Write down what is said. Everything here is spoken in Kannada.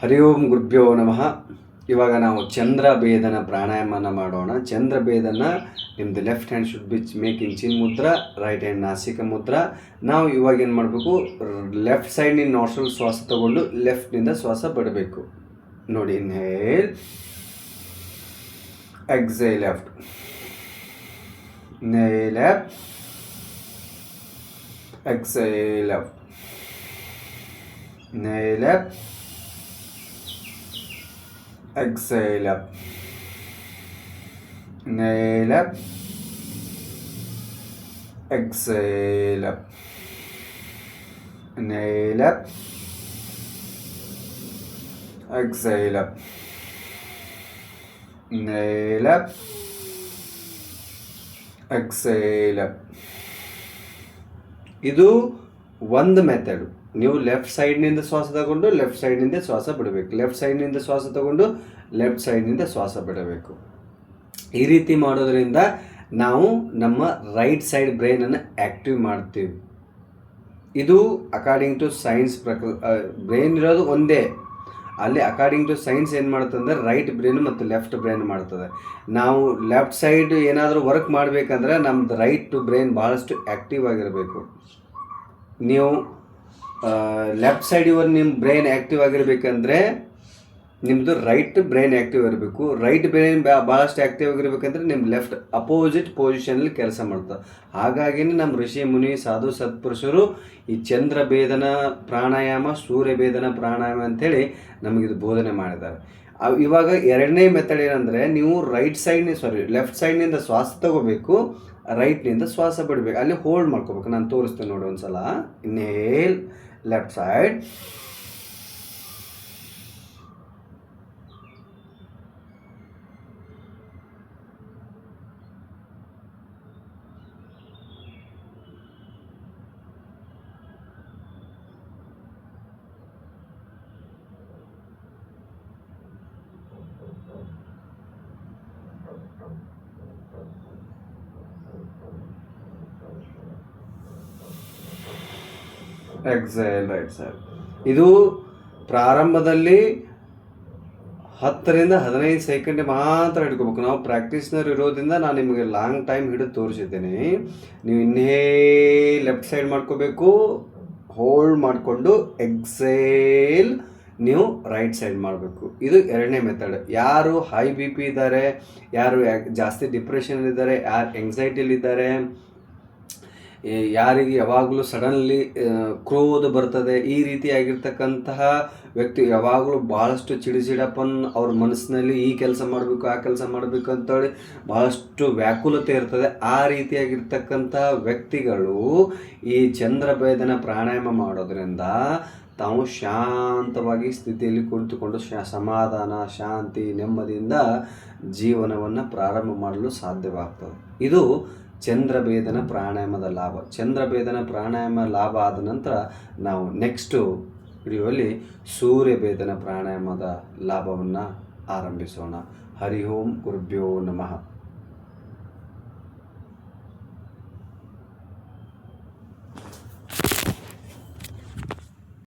ಹರಿ ಓಂ ಗುರುಭ್ಯೋ ನಮಃ. ಇವಾಗ ನಾವು ಚಂದ್ರಭೇದನ ಪ್ರಾಣಾಯಾಮನ ಮಾಡೋಣ. ಚಂದ್ರಭೇದನ ನಿಮ್ಮದು left hand should be making chin mudra, right hand nasika mudra. ನಾವು ಇವಾಗ ಏನು ಮಾಡಬೇಕು, ಲೆಫ್ಟ್ ಸೈಡ್ನಿಂದ ನಾಸ್ಟ್ರಲ್ ಶ್ವಾಸ ತಗೊಂಡು ಲೆಫ್ಟ್ನಿಂದ ಶ್ವಾಸ ಬಿಡಬೇಕು. ನೋಡಿ, inhale, exhale left, inhale left, exhale left, inhale up, exhale up, inhale up, exhale up, inhale up, exhale up, inhale up, exhale up. ಇದು ಒಂದು ಮೆಥಡ್. ನೀವು ಲೆಫ್ಟ್ ಸೈಡ್ನಿಂದ ಶ್ವಾಸ ತಗೊಂಡು ಲೆಫ್ಟ್ ಸೈಡ್ನಿಂದ ಶ್ವಾಸ ಬಿಡಬೇಕು, ಲೆಫ್ಟ್ ಸೈಡ್ನಿಂದ ಶ್ವಾಸ ತಗೊಂಡು ಲೆಫ್ಟ್ ಸೈಡ್ನಿಂದ ಶ್ವಾಸ ಬಿಡಬೇಕು. ಈ ರೀತಿ ಮಾಡೋದ್ರಿಂದ ನಾವು ನಮ್ಮ ರೈಟ್ ಸೈಡ್ ಬ್ರೈನನ್ನು ಆ್ಯಕ್ಟಿವ್ ಮಾಡ್ತೀವಿ. ಇದು ಅಕಾರ್ಡಿಂಗ್ ಟು ಸೈನ್ಸ್ ಬ್ರೈನ್ ಇರೋದು ಒಂದೇ, ಅಲ್ಲಿ ಅಕಾರ್ಡಿಂಗ್ ಟು ಸೈನ್ಸ್ ಏನು ಮಾಡುತ್ತೆ ಅಂದರೆ ರೈಟ್ ಬ್ರೈನು ಮತ್ತು ಲೆಫ್ಟ್ ಬ್ರೈನ್ ಮಾಡ್ತದೆ. ನಾವು ಲೆಫ್ಟ್ ಸೈಡ್ ಏನಾದರೂ ವರ್ಕ್ ಮಾಡಬೇಕಂದ್ರೆ ನಮ್ಮದು ರೈಟ್ ಬ್ರೈನ್ ಭಾಳಷ್ಟು ಆ್ಯಕ್ಟಿವ್ ಆಗಿರಬೇಕು. ನೀವು ಲೆಫ್ಟ್ ಸೈಡ್ ನಿಮ್ಮ ಬ್ರೈನ್ ಆ್ಯಕ್ಟಿವ್ ಆಗಿರಬೇಕಂದ್ರೆ ನಿಮ್ಮದು ರೈಟ್ ಬ್ರೈನ್ ಆ್ಯಕ್ಟಿವ್ ಇರಬೇಕು. ರೈಟ್ ಬ್ರೈನ್ ಭಾಳಷ್ಟು ಆ್ಯಕ್ಟಿವ್ ಆಗಿರ್ಬೇಕಂದ್ರೆ ನಿಮ್ಮ ಲೆಫ್ಟ್ ಅಪೋಸಿಟ್ ಪೊಸಿಷನಲ್ಲಿ ಕೆಲಸ ಮಾಡ್ತದೆ. ಹಾಗಾಗಿನೇ ನಮ್ಮ ಋಷಿ ಮುನಿ ಸಾಧು ಸತ್ಪುರುಷರು ಈ ಚಂದ್ರಭೇದನ ಪ್ರಾಣಾಯಾಮ, ಸೂರ್ಯಭೇದನ ಪ್ರಾಣಾಯಾಮ ಅಂಥೇಳಿ ನಮಗಿದು ಬೋಧನೆ ಮಾಡಿದ್ದಾರೆ. ಇವಾಗ ಎರಡನೇ ಮೆಥಡ್ ಏನಂದರೆ, ನೀವು ಲೆಫ್ಟ್ ಸೈಡ್ನಿಂದ ಶ್ವಾಸ ತಗೋಬೇಕು, ರೈಟ್ನಿಂದ ಶ್ವಾಸ ಬಿಡಬೇಕು. ಅಲ್ಲಿ ಹೋಲ್ಡ್ ಮಾಡ್ಕೋಬೇಕು. ನಾನು ತೋರಿಸ್ತೇನೆ ನೋಡಿ ಒಂದು ಸಲ. Inhale left side, exhale right side. ಇದು ಪ್ರಾರಂಭದಲ್ಲಿ 10ರಿಂದ 15 ಸೆಕೆಂಡ್ ಮಾತ್ರ ಹಿಡ್ಕೋಬೇಕು. ನಾವು ಪ್ರಾಕ್ಟೀಸ್ನರ್ ಇರೋದ್ರಿಂದ ನಾನು ನಿಮಗೆ ಲಾಂಗ್ ಟೈಮ್ ಹಿಡಿದು ತೋರಿಸಿದ್ದೀನಿ. ನೀವು ಇನ್ಹೇಲ್ ಲೆಫ್ಟ್ ಸೈಡ್ ಮಾಡ್ಕೋಬೇಕು, ಹೋಲ್ಡ್ ಮಾಡಿಕೊಂಡು ಎಕ್ಸೇಲ್ ನೀವು ರೈಟ್ ಸೈಡ್ ಮಾಡಬೇಕು. ಇದು ಎರಡನೇ ಮೆಥಡ್. ಯಾರು ಹೈ ಬಿ ಪಿ ಇದ್ದಾರೆ, ಯಾರು ಜಾಸ್ತಿ ಡಿಪ್ರೆಷನ್ ಇದ್ದಾರೆ, ಯಾರು ಎಂಗ್ಸೈಟಿಲಿದ್ದಾರೆ, ಯಾರಿಗೆ ಯಾವಾಗಲೂ ಸಡನ್ಲಿ ಕ್ರೋಧ ಬರ್ತದೆ, ಈ ರೀತಿಯಾಗಿರ್ತಕ್ಕಂತಹ ವ್ಯಕ್ತಿ ಯಾವಾಗಲೂ ಭಾಳಷ್ಟು ಚಿಡಿಚಿಡಪ್ಪನ್ ಅವ್ರ ಮನಸ್ಸಿನಲ್ಲಿ ಈ ಕೆಲಸ ಮಾಡಬೇಕು ಆ ಕೆಲಸ ಮಾಡಬೇಕು ಅಂತೇಳಿ ಭಾಳಷ್ಟು ವ್ಯಾಕುಲತೆ ಇರ್ತದೆ. ಆ ರೀತಿಯಾಗಿರ್ತಕ್ಕಂತಹ ವ್ಯಕ್ತಿಗಳು ಈ ಚಂದ್ರಭೇದನ ಪ್ರಾಣಾಯಾಮ ಮಾಡೋದ್ರಿಂದ ತಾವು ಶಾಂತವಾಗಿ ಸ್ಥಿತಿಯಲ್ಲಿ ಕುಳಿತುಕೊಂಡು ಸಮಾಧಾನ, ಶಾಂತಿ, ನೆಮ್ಮದಿಯಿಂದ ಜೀವನವನ್ನು ಪ್ರಾರಂಭ ಮಾಡಲು ಸಾಧ್ಯವಾಗ್ತದೆ. ಇದು ಚಂದ್ರಭೇದನ ಪ್ರಾಣಾಯಾಮದ ಲಾಭ. ಚಂದ್ರಭೇದನ ಪ್ರಾಣಾಯಾಮ ಲಾಭ ಆದ ನಂತರ ನಾವು ನೆಕ್ಸ್ಟು ವಿಡಿಯೋಲ್ಲಿ ಸೂರ್ಯಭೇದನ ಪ್ರಾಣಾಯಾಮದ ಲಾಭವನ್ನು ಆರಂಭಿಸೋಣ. ಹರಿ ಓಂ ಗುರುಭ್ಯೋ ನಮಃ.